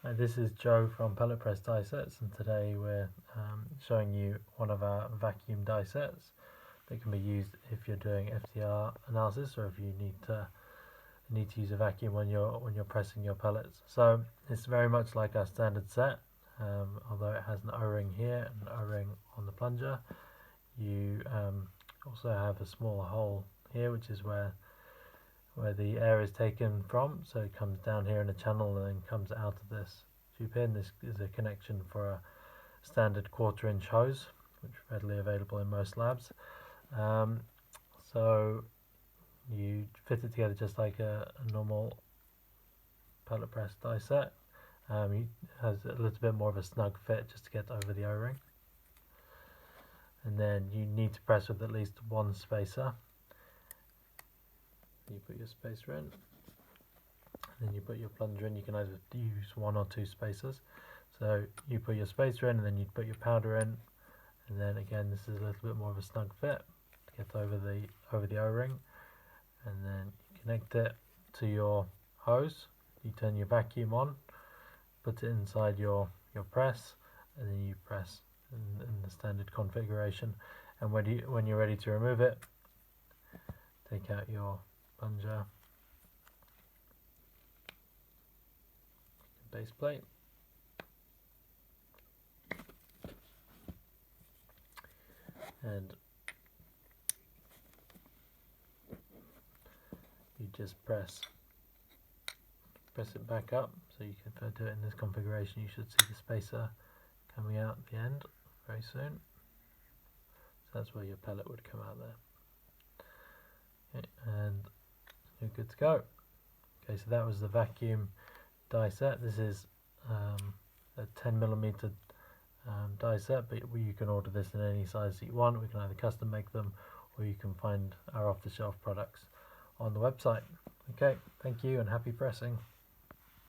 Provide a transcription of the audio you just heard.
This is Joe from Pellet Press Die Sets, and today we're showing you one of our vacuum die sets that can be used if you're doing FTR analysis or if you need to use a vacuum when you're pressing your pellets. So it's very much like our standard set, although it has an O-ring here and an O-ring on the plunger. You also have a small hole here, which is where the air is taken from, so it comes down here in a channel and then comes out of this tube pin. This is a connection for a standard 1/4 inch hose, which is readily available in most labs. So you fit it together just like a normal pellet press die set. It has a little bit more of a snug fit just to get over the O-ring, and then you need to press with at least one spacer. You put your spacer in, and then you put your plunger in. You can either use 1 or 2 spacers. So you put your spacer in, and then you put your powder in, and then again this is a little bit more of a snug fit to get over the O-ring, and then you connect it to your hose. You turn your vacuum on, put it inside your press, and then you press in the standard configuration. And when you're ready to remove it, take out your plunger, base plate, and you just press it back up. So you can do it in this configuration. You should see the spacer coming out at the end very soon. So that's where your pellet would come out there. Okay, and you're good to go. Okay, so that was the vacuum die set. This is a 10mm die set, but you can order this in any size that you want. We can either custom make them, or you can find our off-the-shelf products on the website. Okay, thank you and happy pressing.